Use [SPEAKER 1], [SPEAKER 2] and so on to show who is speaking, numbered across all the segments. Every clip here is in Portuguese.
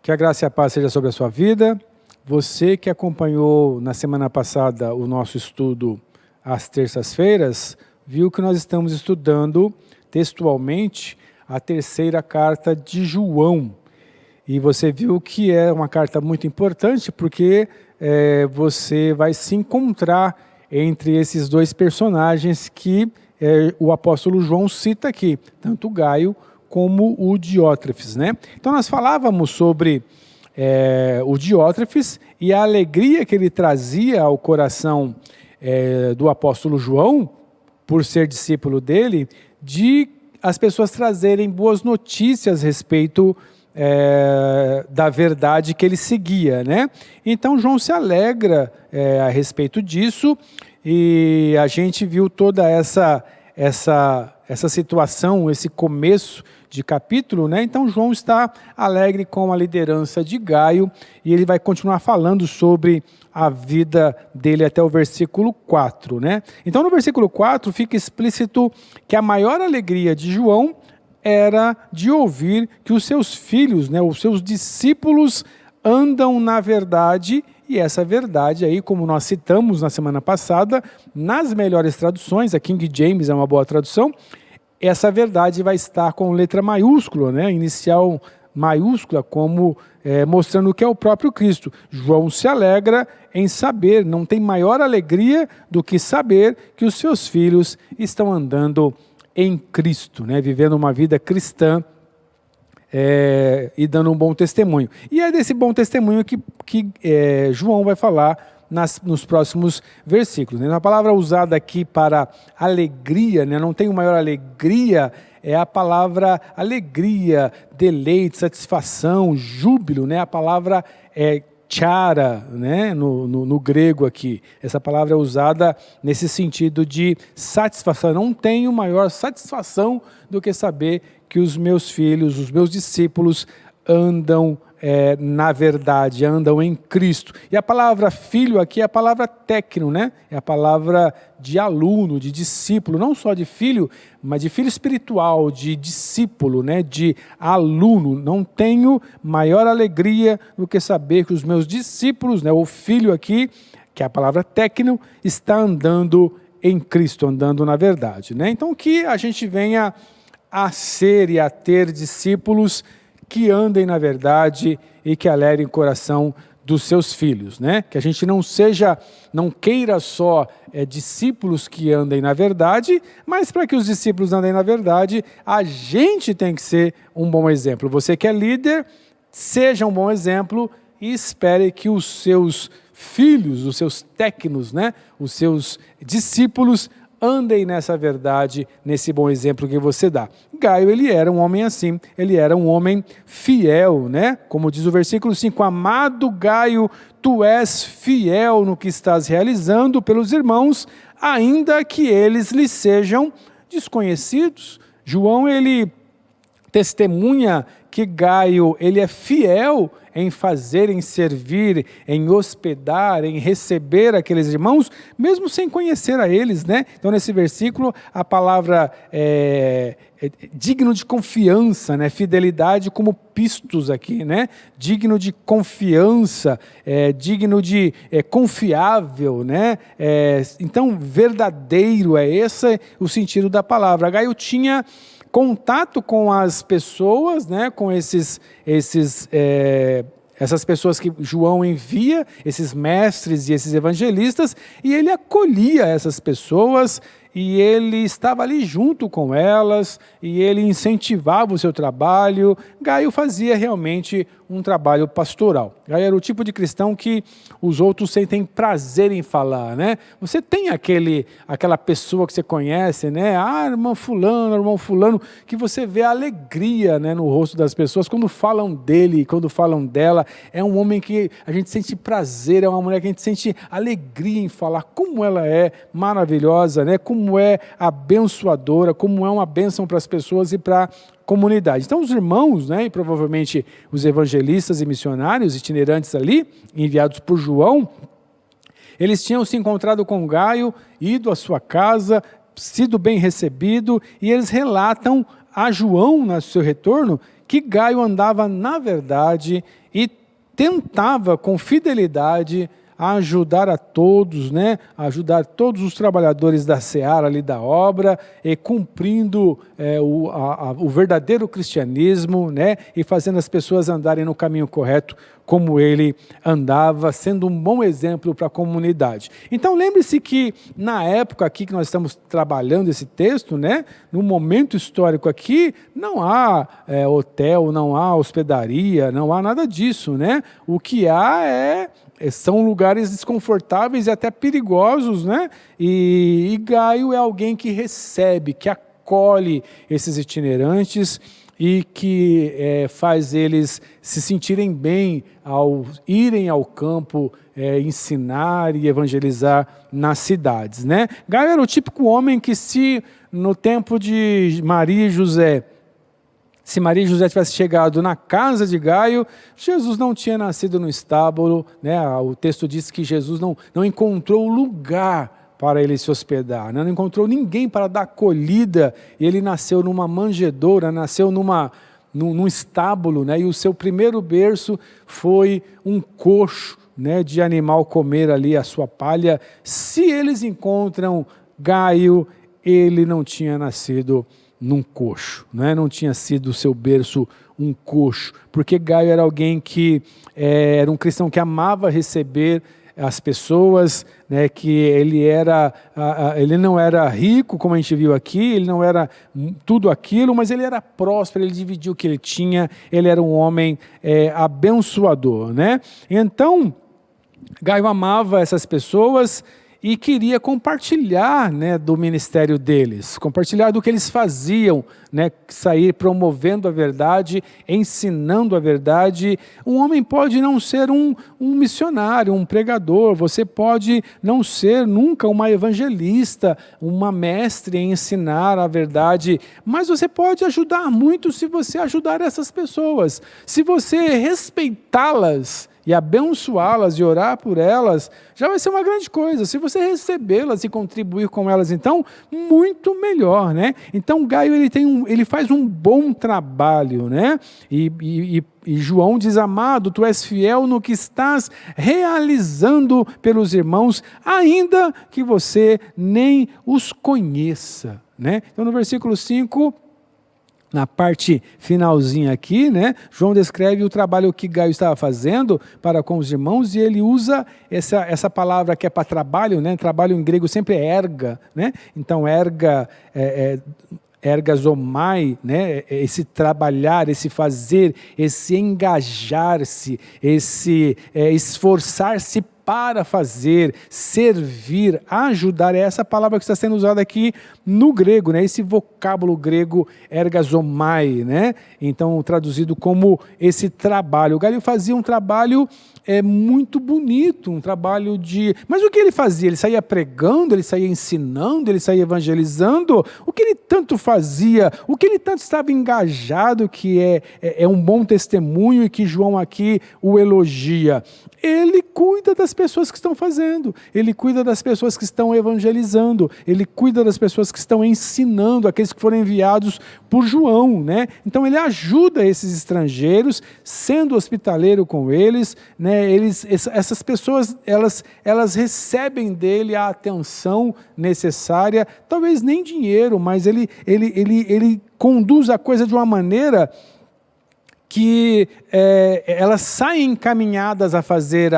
[SPEAKER 1] Que a graça e a paz seja sobre a sua vida. Você que acompanhou na semana passada o nosso estudo às terças-feiras, viu que nós estamos estudando textualmente a terceira carta de João. E você viu que é uma carta muito importante porque você vai se encontrar entre esses dois personagens que o apóstolo João cita aqui, tanto Gaio como o Diótrefes, né? Então nós falávamos sobre o Diótrefes e a alegria que ele trazia ao coração do apóstolo João, por ser discípulo dele, de as pessoas trazerem boas notícias a respeito da verdade que ele seguia, né? Então João se alegra a respeito disso e a gente viu toda essa situação, esse começo de capítulo, né? Então João está alegre com a liderança de Gaio e ele vai continuar falando sobre a vida dele até o versículo 4, né? Então no versículo 4 fica explícito que a maior alegria de João era de ouvir que os seus filhos, né, os seus discípulos andam na verdade, e essa verdade aí, como nós citamos na semana passada, nas melhores traduções, a King James é uma boa tradução, essa verdade vai estar com letra maiúscula, né, inicial maiúscula, como mostrando que é o próprio Cristo. João se alegra em saber, não tem maior alegria do que saber que os seus filhos estão andando em Cristo, né, vivendo uma vida cristã e dando um bom testemunho. E é desse bom testemunho que João vai falar nos próximos versículos, né? A palavra usada aqui para alegria, né, não tem maior alegria, é a palavra alegria, deleite, satisfação, júbilo, né? A palavra chara, né, no grego aqui. Essa palavra é usada nesse sentido de satisfação. Não tenho maior satisfação do que saber que os meus filhos, os meus discípulos andam na verdade, andam em Cristo. E a palavra filho aqui é a palavra técnico, né? É a palavra de aluno, de discípulo, não só de filho, mas de filho espiritual, de discípulo, né? De aluno. Não tenho maior alegria do que saber que os meus discípulos, né? O filho aqui, que é a palavra técnico, está andando em Cristo, andando na verdade, né? Então que a gente venha a ser e a ter discípulos que andem na verdade e que alegrem o coração dos seus filhos, né? Que a gente não queira só discípulos que andem na verdade, mas para que os discípulos andem na verdade, a gente tem que ser um bom exemplo. Você que é líder, seja um bom exemplo e espere que os seus filhos, os seus técnicos, né? Os seus discípulos andem nessa verdade, nesse bom exemplo que você dá. Gaio, ele era um homem assim, ele era um homem fiel, né? Como diz o versículo 5, amado Gaio, tu és fiel no que estás realizando pelos irmãos, ainda que eles lhe sejam desconhecidos. João, ele testemunha que Gaio, ele é fiel em fazer, em servir, em hospedar, em receber aqueles irmãos, mesmo sem conhecer a eles, né? Então, nesse versículo, a palavra é digno de confiança, né? Fidelidade como pistos aqui, né? Digno de confiança, digno de confiável, né? Então, verdadeiro, esse o sentido da palavra. Gaio tinha contato com as pessoas, né, com essas pessoas que João envia, esses mestres e esses evangelistas, e ele acolhia essas pessoas, e ele estava ali junto com elas, e ele incentivava o seu trabalho. Gaio fazia realmente um trabalho pastoral. Gaio era o tipo de cristão que os outros sentem prazer em falar, né? Você tem aquela pessoa que você conhece, né? Irmão fulano, que você vê a alegria, né, no rosto das pessoas quando falam dele, quando falam dela. É um homem que a gente sente prazer, é uma mulher que a gente sente alegria em falar, como ela é maravilhosa, né? Como é abençoadora, como é uma bênção para as pessoas e para a comunidade. Então os irmãos, né, e provavelmente os evangelistas e missionários itinerantes ali, enviados por João, eles tinham se encontrado com Gaio, ido à sua casa, sido bem recebido, e eles relatam a João, no seu retorno, que Gaio andava, na verdade, e tentava com fidelidade ajudar a todos, né? Ajudar todos os trabalhadores da seara ali da obra, e cumprindo o verdadeiro cristianismo, né? E fazendo as pessoas andarem no caminho correto, como ele andava, sendo um bom exemplo para a comunidade. Então lembre-se que na época aqui que nós estamos trabalhando esse texto, né? No momento histórico aqui, não há hotel, não há hospedaria, não há nada disso, né? O que há são lugares desconfortáveis e até perigosos, né? E Gaio é alguém que recebe, que acolhe esses itinerantes e que faz eles se sentirem bem ao irem ao campo ensinar e evangelizar nas cidades, né? Gaio era o típico homem que, se no tempo de Maria e José, se Maria e José tivessem chegado na casa de Gaio, Jesus não tinha nascido no estábulo, né? O texto diz que Jesus não encontrou lugar para ele se hospedar, né? Não encontrou ninguém para dar acolhida, e ele nasceu numa manjedoura, nasceu num estábulo, né? E o seu primeiro berço foi um coxo, né, de animal comer ali a sua palha. Se eles encontram Gaio, ele não tinha nascido num coxo, né? Não tinha sido o seu berço um coxo, porque Gaio era alguém que era um cristão que amava receber as pessoas, né? Que ele não era rico, como a gente viu aqui, ele não era tudo aquilo, mas ele era próspero, ele dividia o que ele tinha, ele era um homem abençoador, né? Então, Gaio amava essas pessoas e queria compartilhar, né, do ministério deles, compartilhar do que eles faziam, né, sair promovendo a verdade, ensinando a verdade. Um homem pode não ser um missionário, um pregador, você pode não ser nunca uma evangelista, uma mestre em ensinar a verdade, mas você pode ajudar muito se você ajudar essas pessoas, se você respeitá-las e abençoá-las e orar por elas, já vai ser uma grande coisa. Se você recebê-las e contribuir com elas, então, muito melhor, né? Então, Gaio, ele faz um bom trabalho, né? E João diz: amado, tu és fiel no que estás realizando pelos irmãos, ainda que você nem os conheça, né? Então, no versículo 5... na parte finalzinha aqui, né, João descreve o trabalho que Gaio estava fazendo para com os irmãos, e ele usa essa palavra que é para trabalho, né? Trabalho em grego sempre é erga, né? Então ergazomai, né? Esse trabalhar, esse fazer, esse engajar-se, esse esforçar-se para fazer, servir, ajudar. É essa palavra que está sendo usada aqui no grego, né? Esse vocábulo grego ergazomai, né? Então, traduzido como esse trabalho. O Gaio fazia um trabalho muito bonito, um trabalho de... Mas o que ele fazia? Ele saía pregando, ele saía ensinando, ele saía evangelizando? O que ele tanto fazia? O que ele tanto estava engajado, que é um bom testemunho e que João aqui o elogia? Ele cuida das pessoas que estão fazendo, ele cuida das pessoas que estão evangelizando, ele cuida das pessoas que estão ensinando, aqueles que foram enviados por João, né? Então ele ajuda esses estrangeiros, sendo hospitaleiro com eles, né? Essas pessoas, elas recebem dele a atenção necessária, talvez nem dinheiro, mas ele conduz a coisa de uma maneira que elas saem encaminhadas a fazer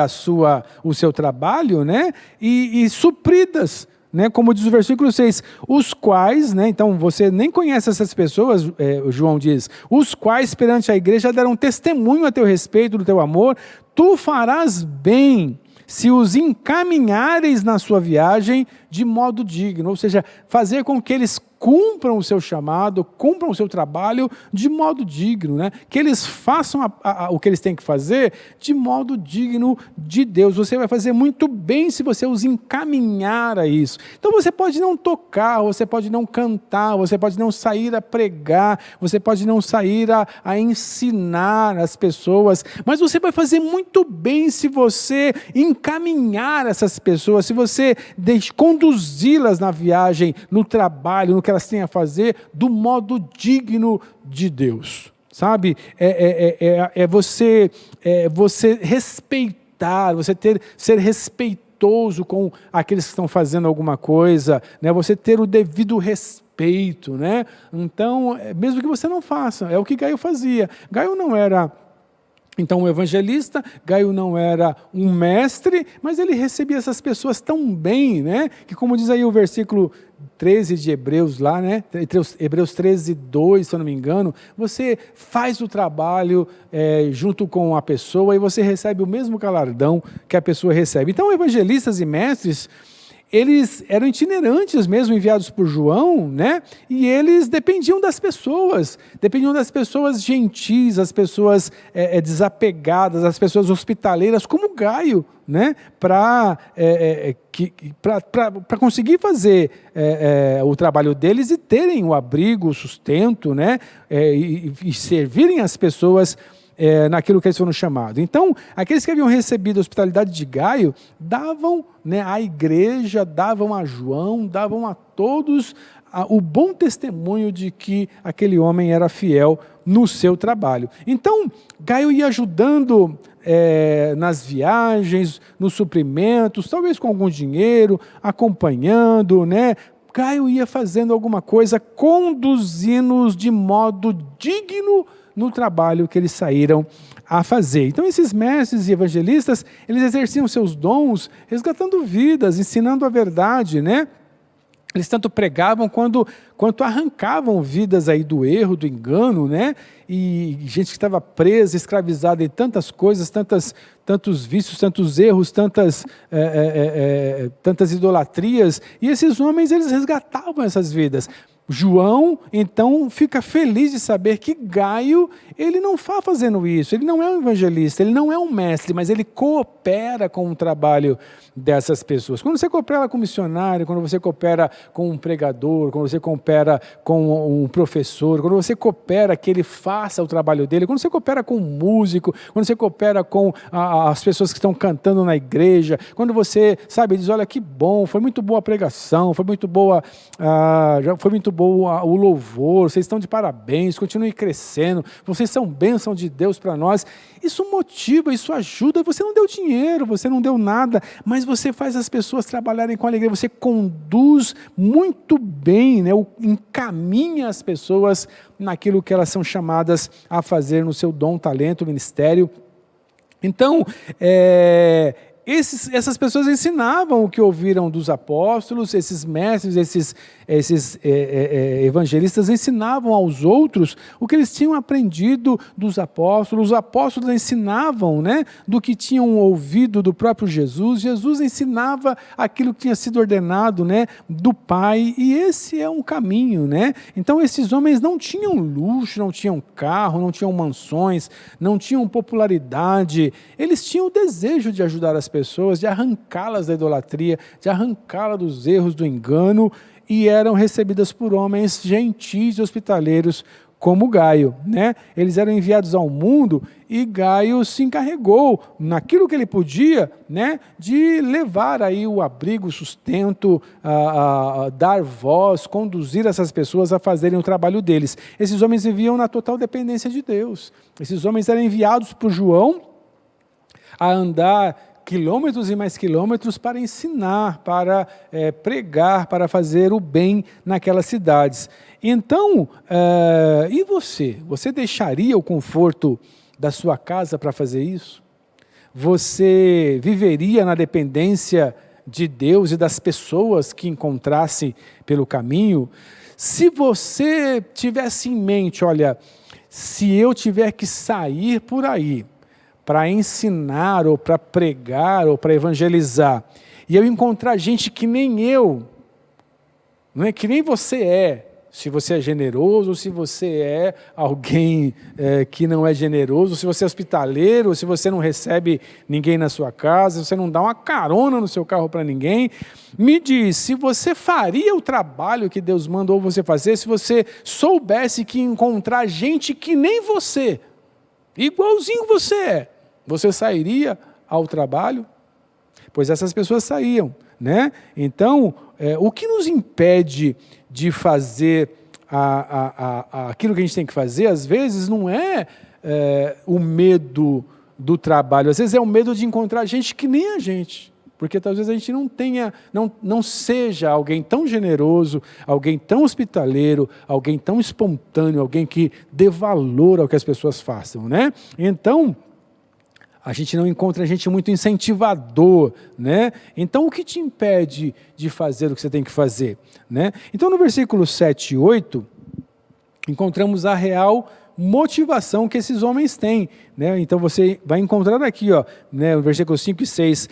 [SPEAKER 1] o seu trabalho, né? E supridas, né? Como diz o versículo 6, os quais, né? Então você nem conhece essas pessoas, João diz, os quais perante a igreja deram testemunho a teu respeito, do teu amor, tu farás bem se os encaminhares na sua viagem de modo digno, ou seja, fazer com que eles cumpram o seu chamado, cumpram o seu trabalho de modo digno, né? Que eles façam o que eles têm que fazer de modo digno de Deus. Você vai fazer muito bem se você os encaminhar a isso. Então você pode não tocar, você pode não cantar, você pode não sair a pregar, você pode não sair a ensinar as pessoas, mas você vai fazer muito bem se você encaminhar essas pessoas, se você conduzi-las na viagem, no trabalho, no que elas têm a fazer do modo digno de Deus. Sabe? Você respeitar, ser respeitoso com aqueles que estão fazendo alguma coisa, né? Você ter o devido respeito, né? Então, mesmo que você não faça, é o que Gaio fazia. Gaio não era então um evangelista, Gaio não era um mestre, mas ele recebia essas pessoas tão bem, né? Que como diz aí o versículo 13 de Hebreus lá, né? Hebreus 13, 2, se eu não me engano, você faz o trabalho junto com a pessoa e você recebe o mesmo galardão que a pessoa recebe. Então, evangelistas e mestres, eles eram itinerantes mesmo, enviados por João, né? E eles dependiam das pessoas gentis, as pessoas desapegadas, as pessoas hospitaleiras, como Gaio, né? Para conseguir fazer o trabalho deles e terem o abrigo, o sustento, né? E servirem as pessoas naquilo que eles foram chamados. Então, aqueles que haviam recebido a hospitalidade de Gaio, davam, né, à igreja, davam a João, davam a todos o bom testemunho de que aquele homem era fiel no seu trabalho. Então, Gaio ia ajudando nas viagens, nos suprimentos, talvez com algum dinheiro, acompanhando, né? Gaio ia fazendo alguma coisa, conduzindo-os de modo digno no trabalho que eles saíram a fazer. Então, esses mestres e evangelistas, eles exerciam seus dons, resgatando vidas, ensinando a verdade, né? Eles tanto pregavam quanto arrancavam vidas aí do erro, do engano, né? E gente que estava presa, escravizada em tantas coisas, tantos vícios, tantos erros, tantas idolatrias. E esses homens, eles resgatavam essas vidas. João, então, fica feliz de saber que Gaio, ele não está fazendo isso, ele não é um evangelista, ele não é um mestre, mas ele coopera com o trabalho dessas pessoas. Quando você coopera com um missionário, quando você coopera com um pregador, quando você coopera com um professor, quando você coopera que ele faça o trabalho dele, quando você coopera com um músico, quando você coopera com as pessoas que estão cantando na igreja, quando você, sabe, diz, olha que bom, foi muito boa a pregação, foi muito boa o louvor, vocês estão de parabéns, continuem crescendo, vocês são bênção de Deus para nós. Isso motiva, isso ajuda. Você não deu dinheiro, você não deu nada, mas você faz as pessoas trabalharem com alegria, você conduz muito bem, né? Encaminha as pessoas naquilo que elas são chamadas a fazer no seu dom, talento, ministério. Então, essas pessoas ensinavam o que ouviram dos apóstolos, esses mestres, esses evangelistas ensinavam aos outros o que eles tinham aprendido dos apóstolos. Os apóstolos ensinavam, né, do que tinham ouvido do próprio Jesus. Jesus ensinava aquilo que tinha sido ordenado, né, do Pai, e esse é um caminho, né? Então esses homens não tinham luxo, não tinham carro, não tinham mansões, não tinham popularidade, eles tinham o desejo de ajudar as pessoas, de arrancá-las da idolatria, de arrancá-las dos erros, do engano, e eram recebidas por homens gentis e hospitaleiros como Gaio, né? Eles eram enviados ao mundo e Gaio se encarregou, naquilo que ele podia, né, de levar aí o abrigo, o sustento, dar voz, conduzir essas pessoas a fazerem o trabalho deles. Esses homens viviam na total dependência de Deus. Esses homens eram enviados por João a andar quilômetros e mais quilômetros para ensinar, para pregar, para fazer o bem naquelas cidades. Então, e você? Você deixaria o conforto da sua casa para fazer isso? Você viveria na dependência de Deus e das pessoas que encontrasse pelo caminho? Se você tivesse em mente, olha, se eu tiver que sair por aí para ensinar, ou para pregar, ou para evangelizar, e eu encontrar gente que nem eu, não é que nem você é, se você é generoso, ou se você é alguém que não é generoso, se você é hospitaleiro, ou se você não recebe ninguém na sua casa, se você não dá uma carona no seu carro para ninguém, me diz, se você faria o trabalho que Deus mandou você fazer, se você soubesse que encontrar gente que nem você, igualzinho você é, você sairia ao trabalho? Pois essas pessoas saíam, né? Então, o que nos impede de fazer aquilo que a gente tem que fazer, às vezes não é o medo do trabalho, às vezes é o medo de encontrar gente que nem a gente. Porque talvez a gente não seja alguém tão generoso, alguém tão hospitaleiro, alguém tão espontâneo, alguém que dê valor ao que as pessoas façam, né? Então, a gente não encontra gente muito incentivador, né? Então, o que te impede de fazer o que você tem que fazer, né? Então, no versículo 7 e 8, encontramos a real motivação que esses homens têm, né? Então, você vai encontrar aqui, ó, né, no versículo 5 e 6,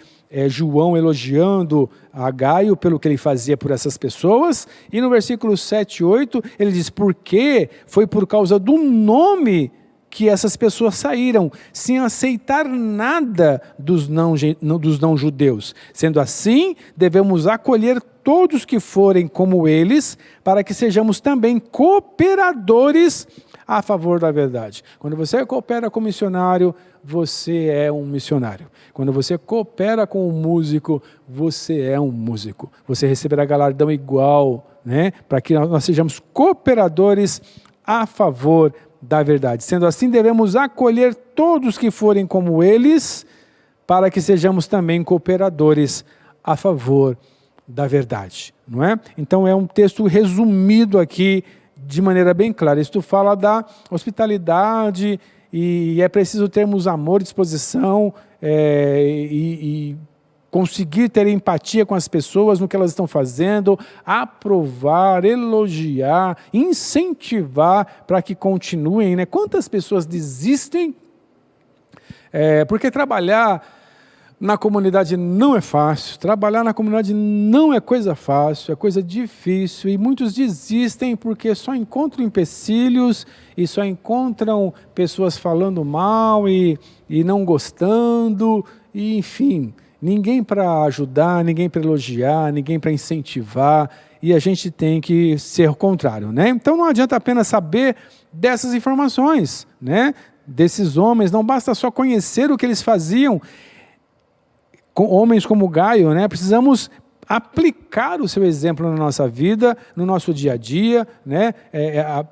[SPEAKER 1] João elogiando a Gaio pelo que ele fazia por essas pessoas, e no versículo 7 e 8, ele diz, porque foi por causa do nome que essas pessoas saíram, sem aceitar nada dos não-judeus. Sendo assim, devemos acolher todos que forem como eles, para que sejamos também cooperadores a favor da verdade. Quando você coopera com o missionário, você é um missionário. Quando você coopera com um músico, você é um músico. Você receberá galardão igual, né? Para que nós sejamos cooperadores a favor da verdade. Sendo assim, devemos acolher todos que forem como eles, para que sejamos também cooperadores a favor da verdade, não é? Então é um texto resumido aqui de maneira bem clara. Isto fala da hospitalidade e é preciso termos amor, disposição e conseguir ter empatia com as pessoas no que elas estão fazendo, aprovar, elogiar, incentivar para que continuem, né? Quantas pessoas desistem porque trabalhar na comunidade não é fácil, trabalhar na comunidade não é coisa fácil, é coisa difícil, e muitos desistem porque só encontram empecilhos e só encontram pessoas falando mal e não gostando, e enfim, ninguém para ajudar, ninguém para elogiar, ninguém para incentivar, e a gente tem que ser o contrário, né? Então não adianta apenas saber dessas informações, né? Desses homens, não basta só conhecer o que eles faziam. Com homens como Gaio, né? Precisamos aplicar o seu exemplo na nossa vida, no nosso dia a dia, né?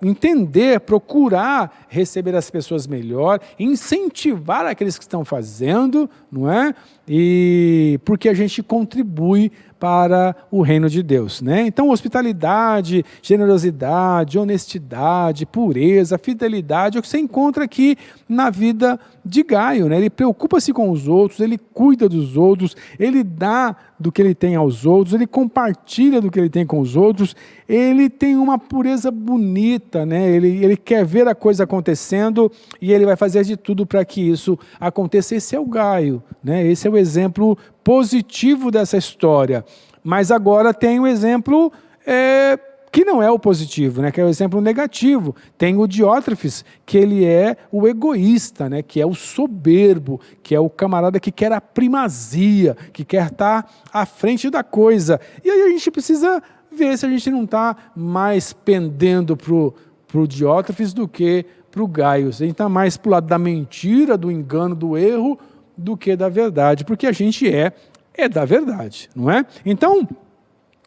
[SPEAKER 1] Entender, procurar receber as pessoas melhor, incentivar aqueles que estão fazendo, não é? E porque a gente contribui para o reino de Deus, né? Então, hospitalidade, generosidade, honestidade, pureza, fidelidade, é o que você encontra aqui na vida de Gaio, né? Ele preocupa-se com os outros, ele cuida dos outros, ele dá do que ele tem aos outros, ele compartilha do que ele tem com os outros, ele tem uma pureza bonita, né? Ele quer ver a coisa acontecendo e ele vai fazer de tudo para que isso aconteça. Esse é o Gaio, né? Esse é o exemplo positivo dessa história. Mas agora tem um exemplo que não é o positivo, né? Que é o exemplo negativo. Tem o Diótrefes, que ele é o egoísta, né? Que é o soberbo, que é o camarada que quer a primazia, que quer estar à frente da coisa. E aí a gente precisa ver se a gente não está mais pendendo para o Diótrefes do que para o Gaio. A gente está mais para o lado da mentira, do engano, do erro, do que da verdade, porque a gente é da verdade, não é? Então,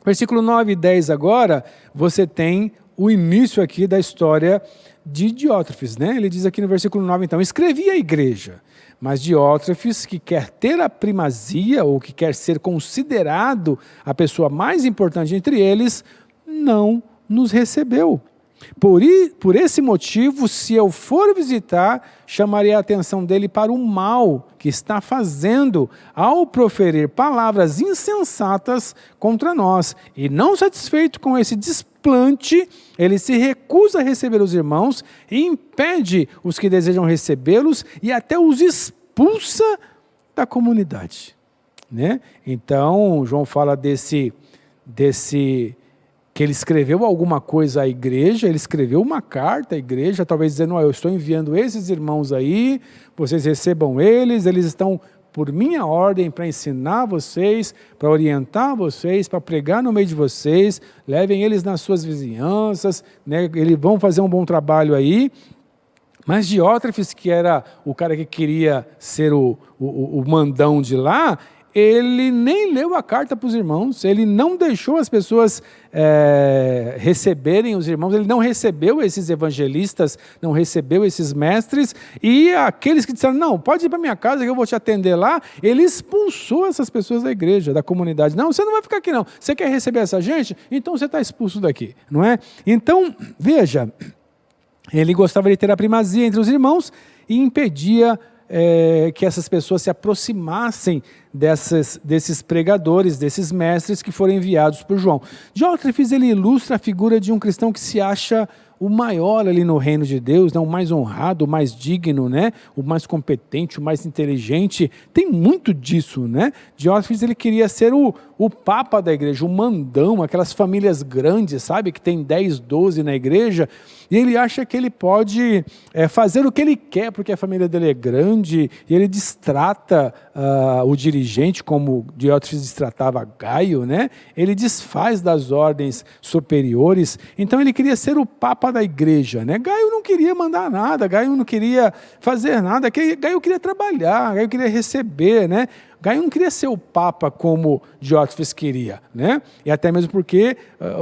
[SPEAKER 1] versículo 9 e 10 agora, você tem o início aqui da história de Diótrefes, né? Ele diz aqui no versículo 9, então, escrevi à igreja, mas Diótrefes, que quer ter a primazia, ou que quer ser considerado a pessoa mais importante entre eles, não nos recebeu. Por esse motivo, se eu for visitar, chamarei a atenção dele para o mal que está fazendo ao proferir palavras insensatas contra nós. E não satisfeito com esse desplante, ele se recusa a receber os irmãos e impede os que desejam recebê-los e até os expulsa da comunidade, né? Então, João fala desse que ele escreveu alguma coisa à igreja, ele escreveu uma carta à igreja, talvez dizendo, eu estou enviando esses irmãos aí, vocês recebam eles estão por minha ordem para ensinar vocês, para orientar vocês, para pregar no meio de vocês, levem eles nas suas vizinhanças, né? Eles vão fazer um bom trabalho aí. Mas Diótrefes, que era o cara que queria ser o mandão de lá, ele nem leu a carta para os irmãos, ele não deixou as pessoas receberem os irmãos, ele não recebeu esses evangelistas, não recebeu esses mestres, e aqueles que disseram, não, pode ir para minha casa que eu vou te atender lá, ele expulsou essas pessoas da igreja, da comunidade. Não, você não vai ficar aqui não, você quer receber essa gente? Então você está expulso daqui, não é? Então, veja, ele gostava de ter a primazia entre os irmãos e impedia que essas pessoas se aproximassem desses pregadores, desses mestres que foram enviados por João. Diótrefes, ele ilustra a figura de um cristão que se acha o maior ali no reino de Deus, né? O mais honrado, o mais digno, né? O mais competente, o mais inteligente. Tem muito disso, né? Diótrefes, ele queria ser o papa da igreja, o mandão, aquelas famílias grandes, sabe? Que tem 10, 12 na igreja. E ele acha que ele pode fazer o que ele quer, porque a família dele é grande, e ele destrata o dirigente, como Diótrefes destratava Gaio, né? Ele desfaz das ordens superiores. Então ele queria ser o papa da igreja, né? Gaio não queria mandar nada, Gaio não queria fazer nada, Gaio queria trabalhar, Gaio queria receber, né? Gaio não queria ser o papa como Diótrefes queria, né? E até mesmo porque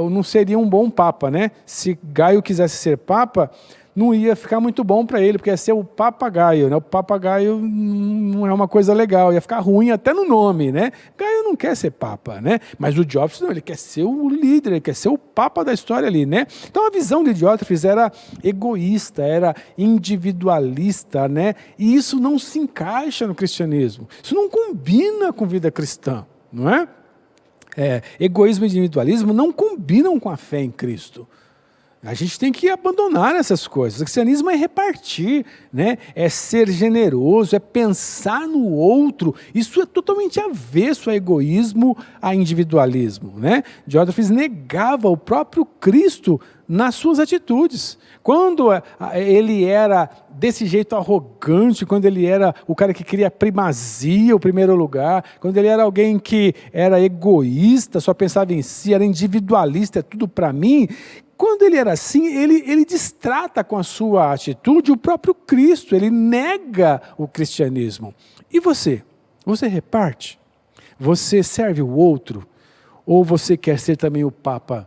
[SPEAKER 1] não seria um bom papa, né? Se Gaio quisesse ser papa, não ia ficar muito bom para ele, porque ia ser o papagaio, né? O papagaio não é uma coisa legal, ia ficar ruim até no nome, né? Gaio não quer ser papa, né? Mas o Diótrefes não, ele quer ser o líder, ele quer ser o papa da história ali, né? Então a visão de Diótrefes era egoísta, era individualista, né? E isso não se encaixa no cristianismo. Isso não combina com vida cristã, não é? Egoísmo e individualismo não combinam com a fé em Cristo. A gente tem que abandonar essas coisas. O cristianismo é repartir, né? É ser generoso, é pensar no outro. Isso é totalmente avesso a egoísmo, a individualismo, né? Diótrefes negava o próprio Cristo nas suas atitudes. Quando ele era desse jeito arrogante, quando ele era o cara que queria primazia, o primeiro lugar, quando ele era alguém que era egoísta, só pensava em si, era individualista, é tudo para mim. Quando ele era assim, ele destrata com a sua atitude o próprio Cristo, ele nega o cristianismo. E você? Você reparte? Você serve o outro? Ou você quer ser também o papa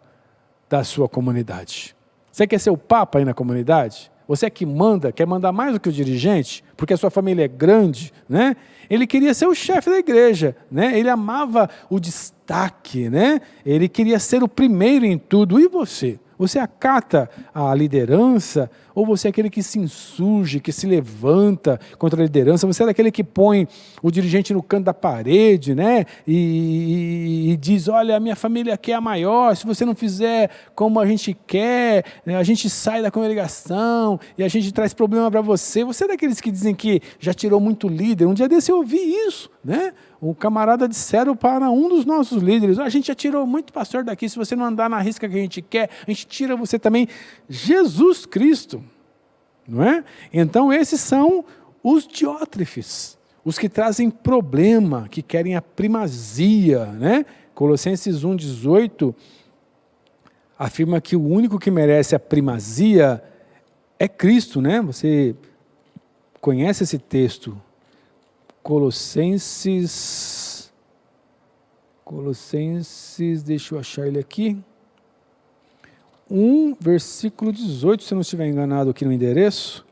[SPEAKER 1] da sua comunidade? Você quer ser o papa aí na comunidade? Você é que manda, quer mandar mais do que o dirigente? Porque a sua família é grande, né? Ele queria ser o chefe da igreja, né? Ele amava o destaque, né? Ele queria ser o primeiro em tudo. E você? Você acata a liderança ou você é aquele que se insurge, que se levanta contra a liderança? Você é aquele que põe o dirigente no canto da parede, né? E diz, olha, a minha família aqui é a maior, se você não fizer como a gente quer, né, a gente sai da congregação e a gente traz problema para você. Você é daqueles que dizem que já tirou muito líder. Um dia desse eu ouvi isso, né? O camarada disseram para um dos nossos líderes, a gente já tirou muito pastor daqui, se você não andar na risca que a gente quer, a gente tira você também. Jesus Cristo, não é? Então esses são os diótrefes, os que trazem problema, que querem a primazia, né? Colossenses 1,18 afirma que o único que merece a primazia é Cristo, né? Você conhece esse texto? Colossenses, deixa eu achar ele aqui, 1, versículo 18, se eu não estiver enganado aqui no endereço.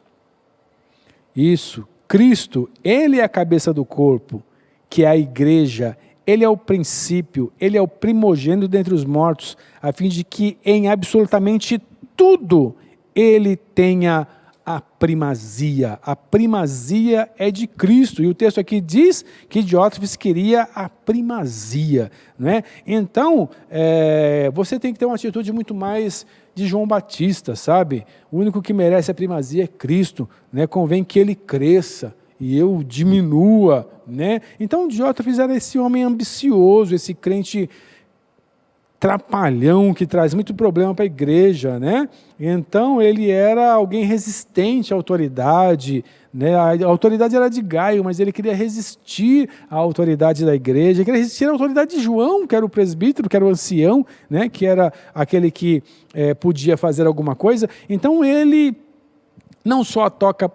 [SPEAKER 1] Isso, Cristo, Ele é a cabeça do corpo, que é a igreja, Ele é o princípio, Ele é o primogênito dentre os mortos, a fim de que em absolutamente tudo Ele tenha a primazia. A primazia é de Cristo. E o texto aqui diz que Diótrefes queria a primazia, né? Então, você tem que ter uma atitude muito mais de João Batista, sabe? O único que merece a primazia é Cristo, né? Convém que ele cresça e eu diminua, né? Então, Diótrefes era esse homem ambicioso, esse crente trapalhão que traz muito problema para a igreja, né? Então ele era alguém resistente à autoridade, né? A autoridade era de Gaio, mas ele queria resistir à autoridade da igreja, queria resistir à autoridade de João, que era o presbítero, que era o ancião, né? Que era aquele que podia fazer alguma coisa. Então ele não só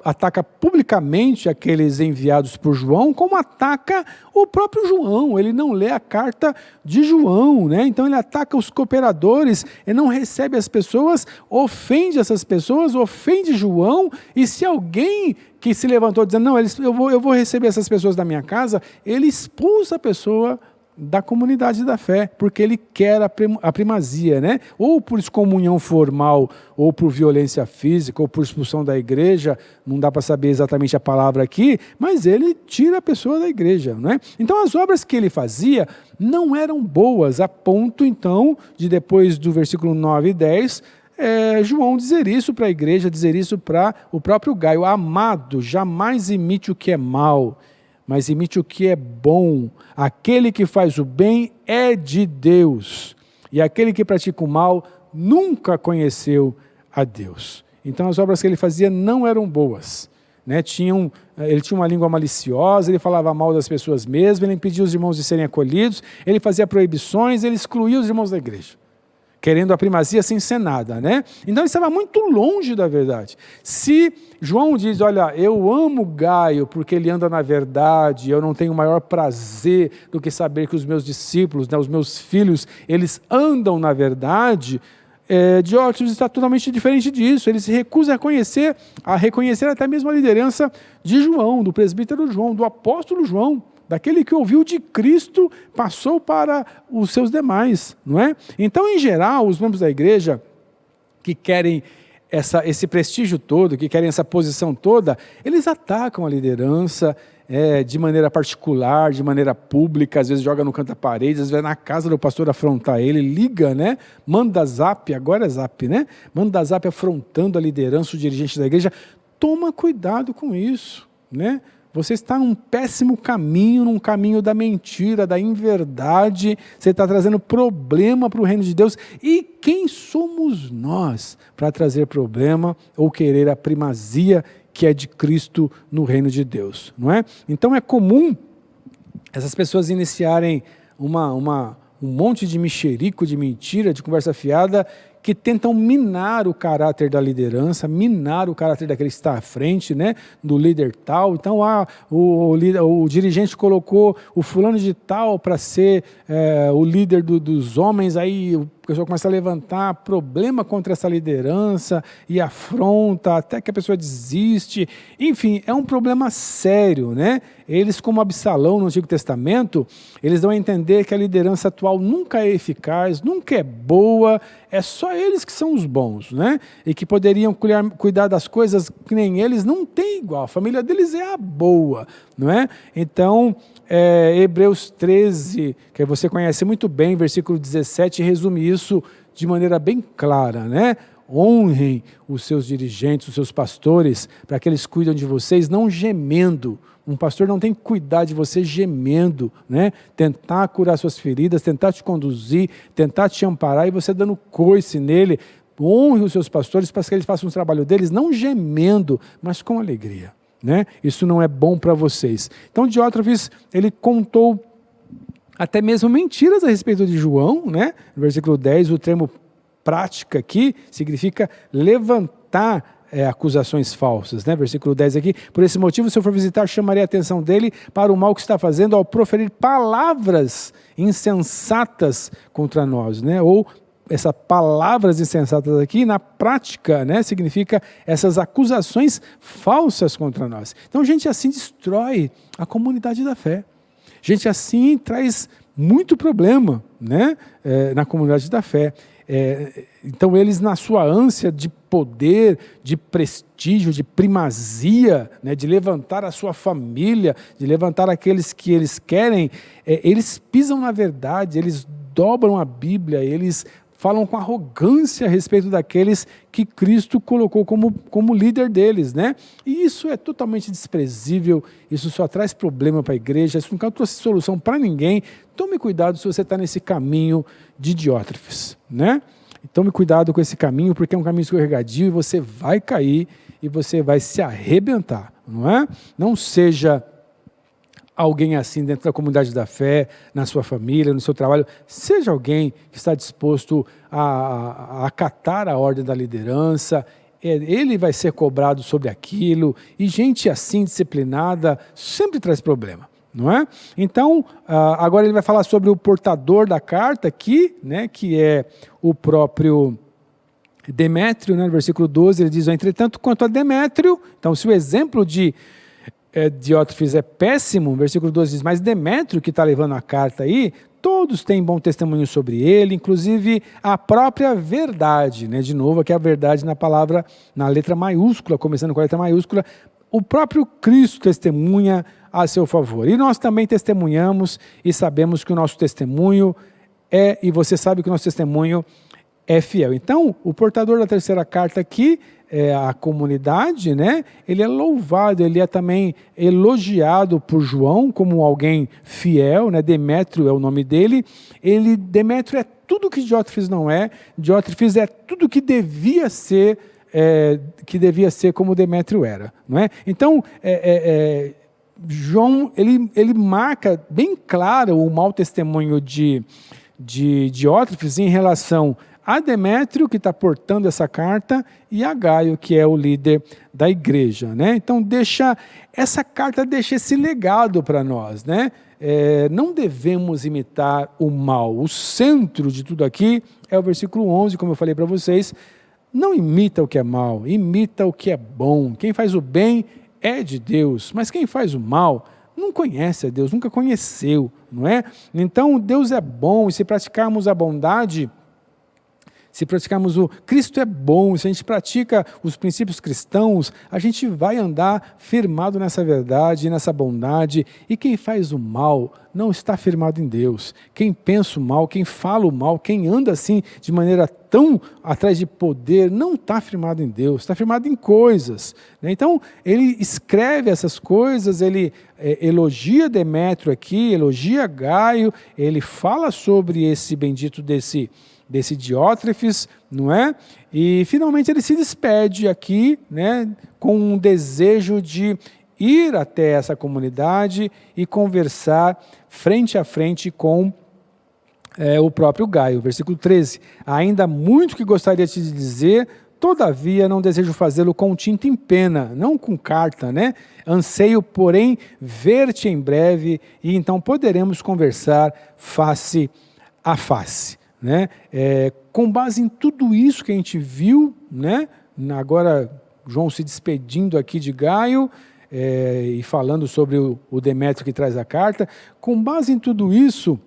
[SPEAKER 1] ataca publicamente aqueles enviados por João, como ataca o próprio João. Ele não lê a carta de João, né? Então ele ataca os cooperadores, ele não recebe as pessoas, ofende essas pessoas, ofende João, e se alguém que se levantou dizendo, não, eu vou receber essas pessoas da minha casa, ele expulsa a pessoa da comunidade da fé, porque ele quer a primazia, né? Ou por excomunhão formal, ou por violência física, ou por expulsão da igreja, não dá para saber exatamente a palavra aqui, mas ele tira a pessoa da igreja, né? Então as obras que ele fazia não eram boas, a ponto então, de depois do versículo 9 e 10, João dizer isso para a igreja, dizer isso para o próprio Gaio, amado, jamais imite o que é mal, mas imite o que é bom. Aquele que faz o bem é de Deus, e aquele que pratica o mal nunca conheceu a Deus. Então as obras que ele fazia não eram boas, né? Ele tinha uma língua maliciosa, ele falava mal das pessoas mesmo, ele impedia os irmãos de serem acolhidos, ele fazia proibições, ele excluía os irmãos da igreja, querendo a primazia sem ser nada, né? Então ele estava muito longe da verdade. Se João diz, olha, eu amo Gaio porque ele anda na verdade, eu não tenho maior prazer do que saber que os meus discípulos, né, os meus filhos, eles andam na verdade, Diótrefes está totalmente diferente disso. Ele se recusa a reconhecer até mesmo a liderança de João, do presbítero João, do apóstolo João, daquele que ouviu de Cristo, passou para os seus demais, não é? Então, em geral, os membros da igreja que querem esse prestígio todo, que querem essa posição toda, eles atacam a liderança de maneira particular, de maneira pública, às vezes joga no canto da parede, às vezes vai na casa do pastor afrontar ele, liga, né? Manda zap, agora é zap, né? Manda zap afrontando a liderança, o dirigente da igreja. Toma cuidado com isso, né? Você está num péssimo caminho, num caminho da mentira, da inverdade. Você está trazendo problema para o reino de Deus. E quem somos nós para trazer problema ou querer a primazia que é de Cristo no reino de Deus, não é? Então é comum essas pessoas iniciarem um monte de mexerico, de mentira, de conversa fiada, que tentam minar o caráter da liderança, minar o caráter daquele que está à frente, né, do líder tal. Então, o dirigente colocou o fulano de tal para ser o líder dos homens, aí o pessoal começa a levantar problema contra essa liderança e afronta, até que a pessoa desiste. Enfim, é um problema sério, né? Eles, como Absalão no Antigo Testamento, eles dão a entender que a liderança atual nunca é eficaz, nunca é boa, é só eles que são os bons, né? E que poderiam cuidar das coisas que nem eles, não tem igual, a família deles é a boa, não é? Então, Hebreus 13, que você conhece muito bem, versículo 17, resume isso de maneira bem clara, né? Honrem os seus dirigentes, os seus pastores, para que eles cuidem de vocês, não gemendo. Um pastor não tem que cuidar de você gemendo, né? Tentar curar suas feridas, tentar te conduzir, tentar te amparar e você dando coice nele. Honre os seus pastores para que eles façam o trabalho deles, não gemendo, mas com alegria, né? Isso não é bom para vocês. Então, Diótrefes, ele contou até mesmo mentiras a respeito de João, né? No versículo 10, o termo prática aqui significa levantar acusações falsas, né? Versículo 10 aqui, por esse motivo, se eu for visitar, chamarei a atenção dele para o mal que está fazendo ao proferir palavras insensatas contra nós, né? Ou essas palavras insensatas aqui, na prática, né, significa essas acusações falsas contra nós. Então, gente assim destrói a comunidade da fé. Gente assim traz muito problema, né, na comunidade da fé. Então eles, na sua ânsia de poder, de prestígio, de primazia, né, de levantar a sua família, de levantar aqueles que eles querem, eles pisam na verdade, eles dobram a Bíblia, eles falam com arrogância a respeito daqueles que Cristo colocou como líder deles, né? E isso é totalmente desprezível, isso só traz problema para a igreja, isso nunca trouxe solução para ninguém. Tome cuidado se você está nesse caminho de Diótrefes, né? Tome cuidado com esse caminho, porque é um caminho escorregadio e você vai cair e você vai se arrebentar, não é? Não seja alguém assim dentro da comunidade da fé, na sua família, no seu trabalho. Seja alguém que está disposto a acatar a ordem da liderança, ele vai ser cobrado sobre aquilo, e gente assim disciplinada sempre traz problema, não é? Então, agora ele vai falar sobre o portador da carta aqui, né, que é o próprio Demétrio, né, no versículo 12, ele diz: entretanto, quanto a Demétrio, então se o exemplo de Diótrefes é péssimo, o versículo 12 diz: mas Demétrio, que está levando a carta aí, todos têm bom testemunho sobre ele, inclusive a própria verdade, né? De novo, aqui a verdade na letra maiúscula, começando com a letra maiúscula, o próprio Cristo testemunha a seu favor. E nós também testemunhamos e sabemos que o nosso testemunho e você sabe que o nosso testemunho é fiel. Então, o portador da terceira carta aqui, a comunidade, né? Ele é louvado, ele é também elogiado por João como alguém fiel, né? Demétrio é o nome dele. Demétrio é tudo que Diótrefes não é. Diótrefes é tudo que devia ser como Demétrio era, não é? Então, João ele marca bem claro o mau testemunho de Diótrefes em relação a Demétrio, que está portando essa carta, e a Gaio, que é o líder da igreja, né? Então, essa carta deixa esse legado para nós, né? Não devemos imitar o mal. O centro de tudo aqui é o versículo 11, como eu falei para vocês. Não imita o que é mal, imita o que é bom. Quem faz o bem é de Deus, mas quem faz o mal não conhece a Deus, nunca conheceu, não é? Então, Deus é bom, e se praticarmos a bondade, se praticarmos Cristo é bom, se a gente pratica os princípios cristãos, a gente vai andar firmado nessa verdade, nessa bondade, e quem faz o mal não está firmado em Deus. Quem pensa o mal, quem fala o mal, quem anda assim de maneira tão atrás de poder, não está firmado em Deus, está firmado em coisas, né? Então, ele escreve essas coisas, ele elogia Demétrio aqui, elogia Gaio, ele fala sobre esse bendito desse Diótrefes, não é? E finalmente ele se despede aqui, né, com um desejo de ir até essa comunidade e conversar frente a frente com o próprio Gaio. Versículo 13: ainda muito que gostaria de te dizer, todavia não desejo fazê-lo com tinta em pena, não com carta, né? Anseio, porém, ver-te em breve, e então poderemos conversar face a face. Né? Com base em tudo isso que a gente viu, né? Agora João se despedindo aqui de Gaio e falando sobre o Demétrio que traz a carta, com base em tudo isso,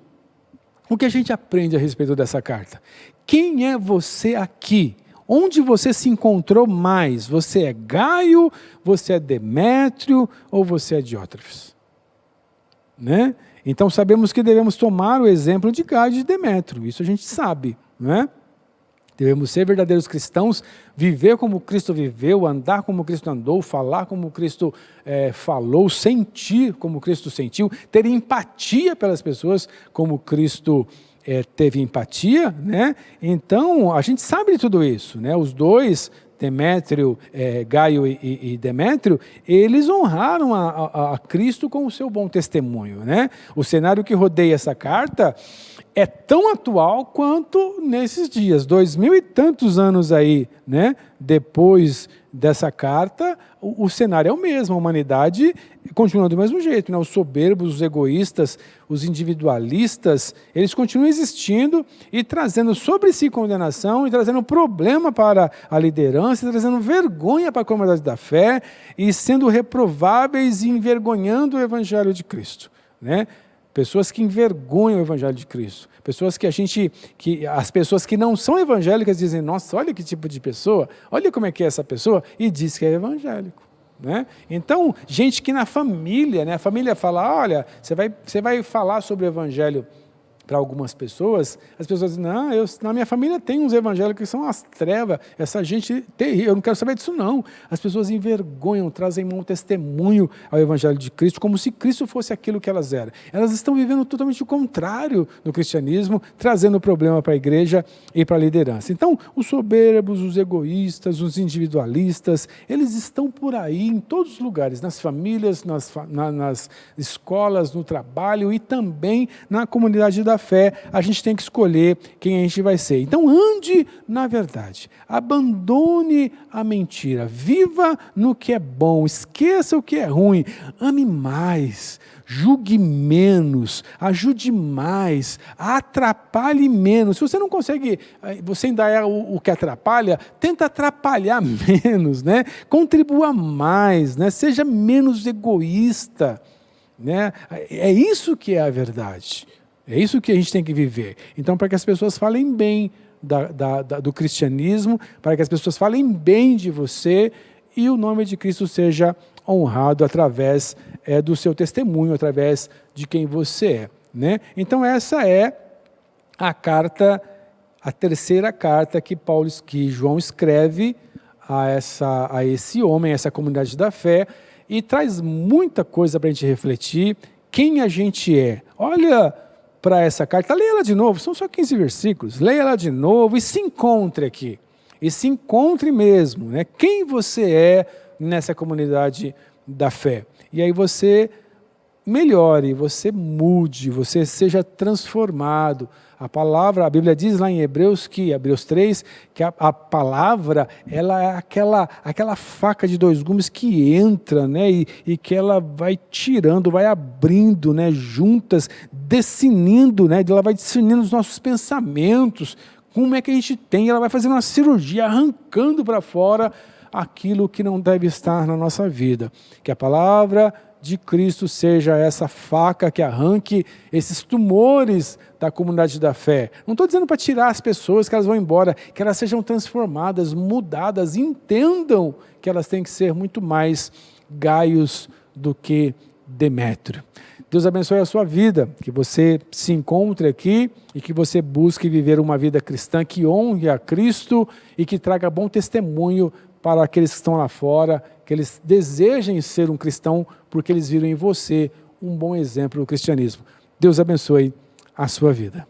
[SPEAKER 1] o que a gente aprende a respeito dessa carta? Quem é você aqui? Onde você se encontrou mais? Você é Gaio, você é Demétrio ou você é Diótrefes? Né? Então sabemos que devemos tomar o exemplo de Gaio e de Demétrio, isso a gente sabe, né? Devemos ser verdadeiros cristãos, viver como Cristo viveu, andar como Cristo andou, falar como Cristo falou, sentir como Cristo sentiu, ter empatia pelas pessoas como Cristo teve empatia, né? Então a gente sabe de tudo isso, né? Os dois, Demétrio, Gaio e Demétrio, eles honraram a Cristo com o seu bom testemunho, né? O cenário que rodeia essa carta é tão atual quanto nesses dias, 2000 e tantos anos aí, né? Depois dessa carta, o cenário é o mesmo, a humanidade continua do mesmo jeito, né? Os soberbos, os egoístas, os individualistas, eles continuam existindo e trazendo sobre si condenação, e trazendo problema para a liderança, e trazendo vergonha para a comunidade da fé, e sendo reprováveis e envergonhando o Evangelho de Cristo, né? Pessoas que envergonham o Evangelho de Cristo. Pessoas as pessoas que não são evangélicas dizem: nossa, olha que tipo de pessoa, olha como é que é essa pessoa, e diz que é evangélico. Né? Então, gente que na família, né, a família fala: olha, você vai falar sobre o Evangelho para algumas pessoas, as pessoas dizem: não, na minha família tem uns evangélicos que são as trevas, essa gente terrível, eu não quero saber disso não. As pessoas envergonham, trazem mau testemunho ao Evangelho de Cristo, como se Cristo fosse aquilo que elas eram. Elas estão vivendo totalmente o contrário no cristianismo, trazendo problema para a igreja e para a liderança. Então, os soberbos, os egoístas, os individualistas, eles estão por aí em todos os lugares, nas famílias, nas escolas, no trabalho e também na comunidade da da fé, a gente tem que escolher quem a gente vai ser. Então ande na verdade, abandone a mentira, viva no que é bom, esqueça o que é ruim, ame mais, julgue menos, ajude mais, atrapalhe menos. Se você não consegue, você ainda é o que atrapalha, tenta atrapalhar menos, né? Contribua mais, né? Seja menos egoísta, né? É isso que é a verdade, é isso que a gente tem que viver. Então, para que as pessoas falem bem do cristianismo, para que as pessoas falem bem de você e o nome de Cristo seja honrado através do seu testemunho, através de quem você é, né? Então essa é a carta, a terceira carta que João escreve a esse homem, a essa comunidade da fé, e traz muita coisa para a gente refletir, quem a gente é. Olha para essa carta, leia ela de novo, são só 15 versículos, leia ela de novo e se encontre aqui, e se encontre mesmo, né? Quem você é nessa comunidade da fé. E aí você melhore, você mude, você seja transformado. A Bíblia diz lá em Hebreus 3, que a palavra, ela é aquela faca de dois gumes que entra, né, e que ela vai tirando, vai abrindo, né, juntas, discernindo, né, ela vai discernindo os nossos pensamentos, como é que a gente tem, ela vai fazendo uma cirurgia, arrancando para fora aquilo que não deve estar na nossa vida. Que a palavra de Cristo seja essa faca que arranque esses tumores da comunidade da fé. Não estou dizendo para tirar as pessoas, que elas vão embora, que elas sejam transformadas, mudadas, entendam que elas têm que ser muito mais Gaios do que Demétrio. Deus abençoe a sua vida, que você se encontre aqui e que você busque viver uma vida cristã que honre a Cristo e que traga bom testemunho para aqueles que estão lá fora, que eles desejem ser um cristão porque eles viram em você um bom exemplo do cristianismo. Deus abençoe a sua vida.